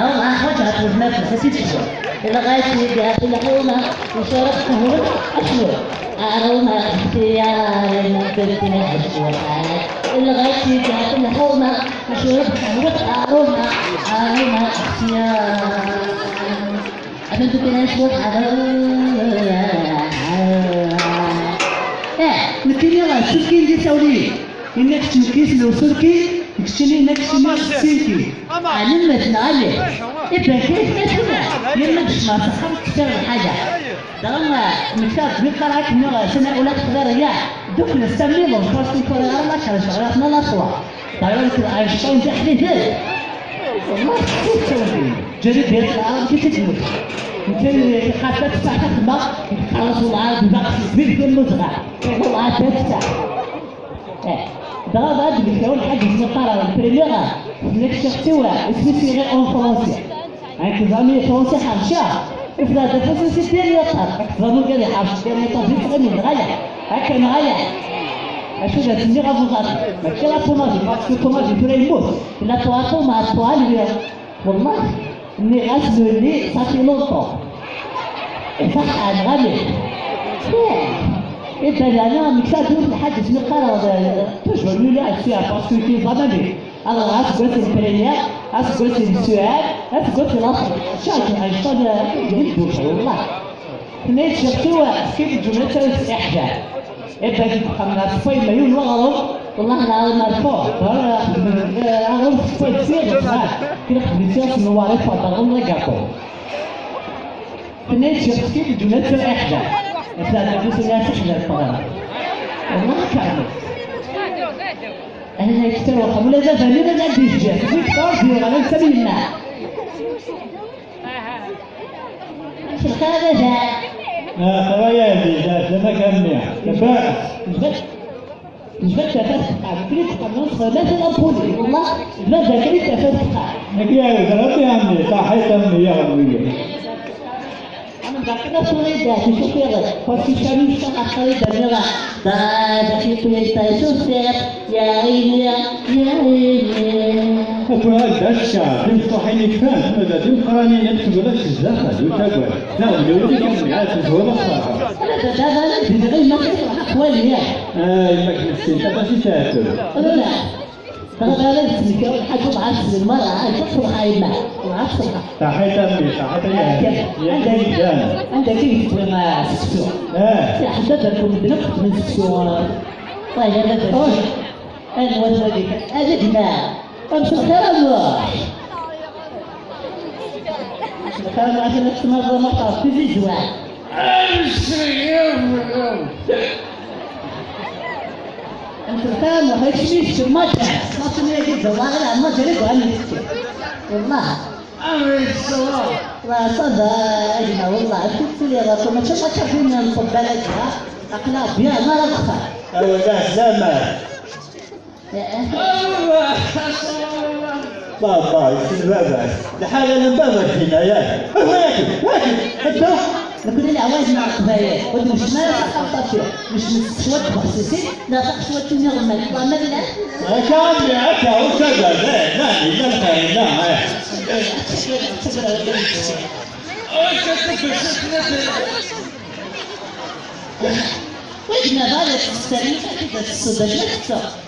والله حاجة تولنا في الحسيب إلا غايتي بها في الحومة وشرب قهوة أشهر أروما اختياري ما كنتني أشهر إلا غايتي بها في الحومة وشرب قهوة أروما اختياري أنا كنتني أشهر نتيني راه السلكين دي ساولي إنك تنكيس لو سلكي كشتني إنك تشتني سلكي علمتنا عليه إبا كيف نسمع يلا باش ما تخافش كثير الحاجة دابا مكتاب بالقراءة كنا سنة أولى تقدر دوك نستعملهم خاصة نكون ما كانش عرفنا لا صوا دابا أينشتاين تحديثات والله كيف تسوي جريت ديال العرب كيف تتموت انت خاصك تفتح تخدم خلصوا العرب باقي كبير في المزرعة والله تفتح دابا هاد الكون حاجة اسمها القراءة البريميرا انك تختوى اسمي سيغي اون فرونسي عندك زامي فرونسي حرشا افراد الفرنسي ديالي يطهر زامو قال لي حرش ديالي يطهر في صغير من غاية هكا معايا اشوف هاد اللي غابوغات ماشي لا طوماجي باسكو الطوماجي فرا يموت لا طواطو مع الطوال اليوم والله اني غاسلو لي صافي لونطون صح عاد غالي إنت أنا مكتاب في الحاجة اسمه قرار تجبر لي فيها باسكو كي ضمني أنا عارف قلت البريمير عارف قلت السؤال عارف قلت الأخر شايف أينشتاين يدوش والله نيت شفتوا كيف الجملة تسوي إحدى إبا كنا في مليون وغرب والله أنا مرفوع أنا في كثير بزاف كنا خدمتي في الموارد فضلهم رجعوا نيت شفت كيف الجملة تسوي إحدى مثلا تقول لا تحلى الطلبة والله كامل أنا يكتروا ولا ذا فلنا لا تيجي فيكتور في غلا سبيلنا في الخارج خوايا هذه لما كان مليح كفاءة جبت تفتح كريت قنص لا الأمبولي والله لا كريت تفتح يا ضربت يا عمي صحيت أمي يا عمي كذا فريدة تشوف يلا فكيشاني شو خريدة يلا دا في تشوف يا عيني يا عيني هذا الشعب تنصحيني فهم ماذا تنقراني نكتب لك الزخل وتقول لا ولودي كان عارف هو الصراحة أنا دابا بدغي ما كيفرح حوالي ما كنتي انت باش تاكل لا دابا انا نسميك الحاجة معرفش المرأة عاد تصبح عيمة معرفش صحيت أمي صحيت يا جدان عندك كيف ما سكتو حددك ودنقت من سكتو طيب هذا أنا وزنك هذا دماغ أمشي خير الله كان عشان نستمر مطار في زجوان أنت كان ما هيش ميش المجد ما تني جدا والله لا ما جريت وأنا والله لا صدق والله كنت لي راسو ما تشوفين نطبلك أقنع بها ما رخصة لا سلامة بابا يصير بابا لحال انا بابا فينا ياك انت نقول لي عوايد مع القبايل ودي مش ما خطط مش شويه تخصصي لا شويه نغمل ضمن لا كان هكا وكذا لا وين هذا السريع كده الصدق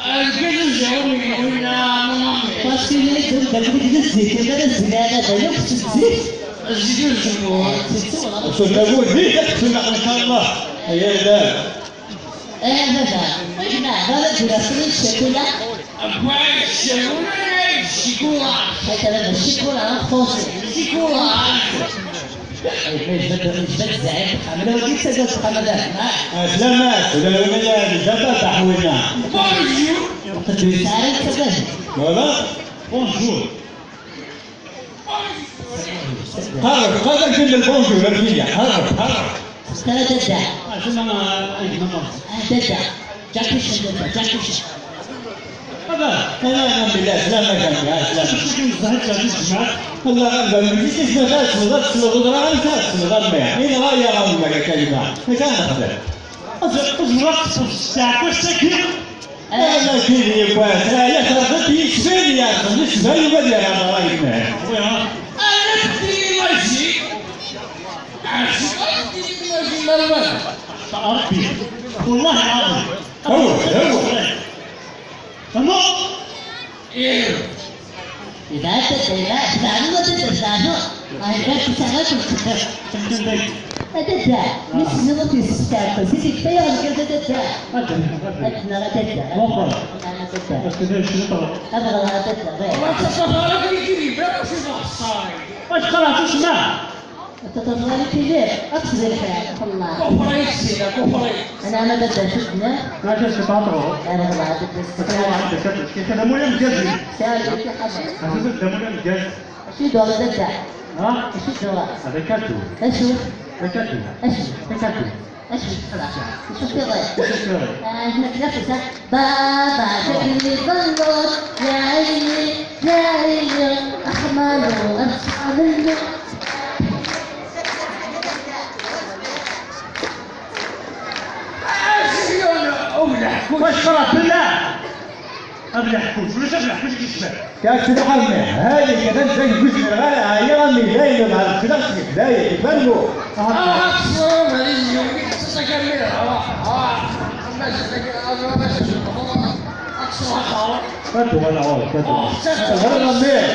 الجلد يومي ولا بس يقول بدك تزيد كذا الزيادة ده يقصد الزيت الزيت نقول فيك ان شاء الله يا لا هذا وين هذا دراسة الشكولة الشكولة هذا الشكولة فرنسي الشكولة مش بتزعل عملوا وديك سجلت خمدان سلامات ولا ولا جبت تحوينا بونجور تدوي سعرك سجل ولا بونجور هذا كل البونجور الرجية هذا ترى تدع عشان انا تدع جاكيش جاكيش هذا انا بالله سلامة كان يا سلامة والله قال لي كيف بدات وضعت الغدرة انت الغدرة يعني غاية غاية كلمة كان هذا أزرق الساعة والسكين أنا كذي يبغى يا ترى يشفيني يا أخي يشفيني بدي أنا رايح أنا بدي ماشي ماشي مرة تعرفي والله العظيم هو أنا إيه إذا تدعي تدعو تدعو أنا كنت تمتلك تدعو مش نبغى تستعمل بس كفاية كذا تدعو أنا لا تدعو وفر أنا تدعو بس كذا شنو طلع أبغى لا تدعو والله تصفى لك يجري بلا في الصاي ايش خلاص اسمع تتطلع كبير أقصد الحياة الله كفريت سيدا كفريت أنا ما تدعو شفنا ما جالس تقاطعه أنا والله تتكلم عن الدكاتره كيف هذا مو يوم جزي سأل في حاجة اساس ده مو يوم جزي شو دور تدعو ها شو دور هذا كاتو أشوف كاتو أشوف كاتو أشوف خلاص شوف في غير ايش يا نتنفس بابا شكلي بنظر يا عيني يا عيني أحمر وأصحاب وش خلاص بالله ابلح كوش ولا تبلح مش كيف كاك تدحرني هذه كذا زي جزء الغلا هي غني دايما مع الكلاس بدايه يبلوا أقصر ماليزيا تسكمل أقصر خلاص فتوا ولا عود فتوا غير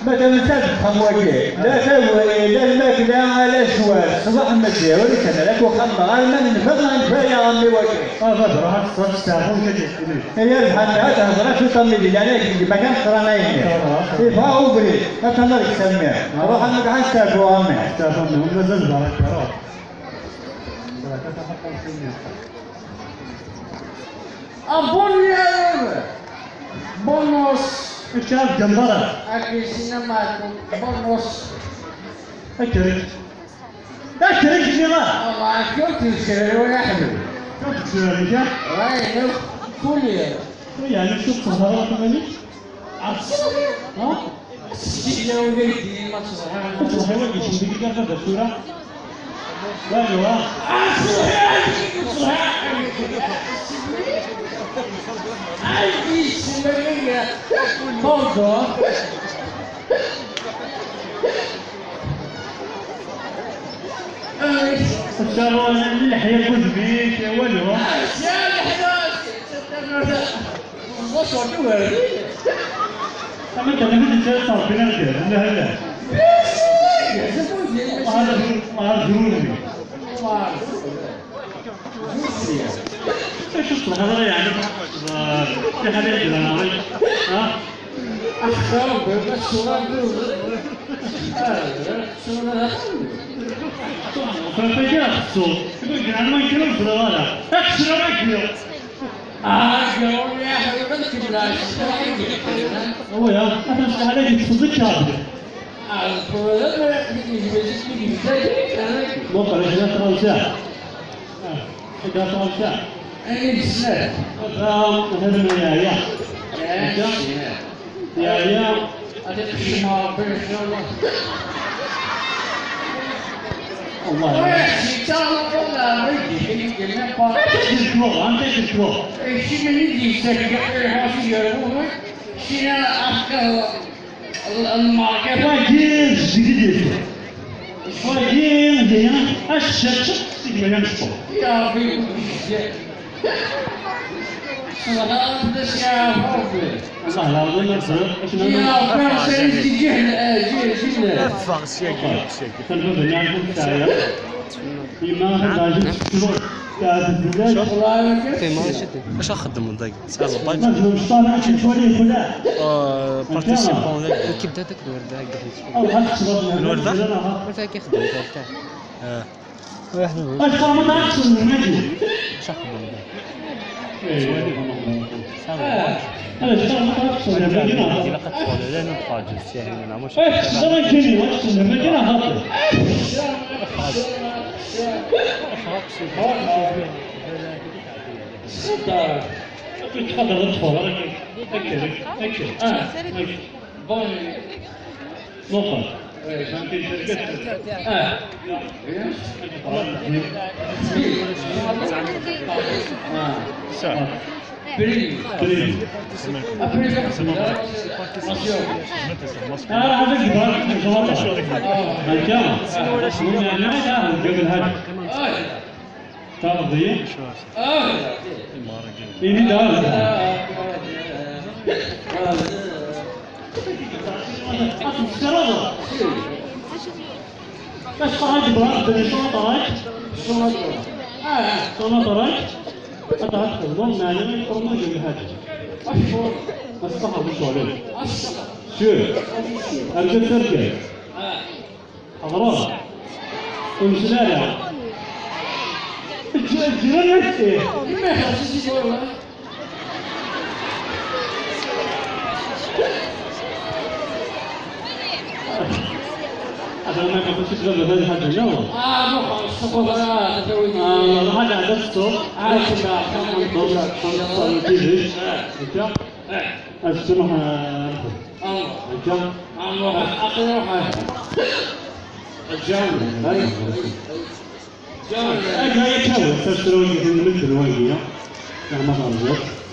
ما تنساش خموجي لا تسوي لا الماكله لا شوال صباح المسيا ولا كان لك وخمر ما نفهم نفايا عمي وجهي فضل راح تستعمل هي الحاجات هذا شو تملي يعني مكان قرانين يفاو بري اتمر يسمع روح انك حتى ابو عمي تفهم نزل بركه أبوني بونوس شاف جنبرة أكيد سينما بونوس اكرك اكرك جنبرة والله كنت الشيء ولا حلو شوف شو رجع رايح كل يعني شوف صهرة كمان ها يا ولدي ما تصحى شو هو اللي شو بيجي كذا الصورة لا جوا أي سمية برضه الشارع اللي حيفوز بيك يا ولو طب انت لما تجي صار بينا كده لا لا هذا ضروري شوف هذا يعني في حاجه كده ها أخسر بالصورة فجأة الصوت يقول أنا ما يكلم في هذا أكسر ما يكلم جاوب يا حبيبتي بلاش هو يا أنا عليك تصدق هذا مو قريش لا ترى ساعة لا ترى ساعة هذا يا الله واش نخدم داك سال الباج بارتيسيبون كي بدا داك الورده الورده الورده كيخدم تاع واحد واش نخدم بريمي بريمي بريمي أنا هذا الجبار جوالة الجامعة من النهاية قبل هذا تعرف ذي إيه ده بس طلعت جبار بين شو طلعت شو طلعت أتعرف الضم يعني يقرن قبل هذا أصبح مش عليه شو أرجع ترجع أغراض ومسلالة الجيران نفسه هذا ما كان بس يقدر هذا حاجة جوا روح الصبغة تسوي هذا عدسته عارف خمسة تيجي أسمها الجامعة الجامعة أجا يتحول تسرون مثل الوالدية يعني ما تعرف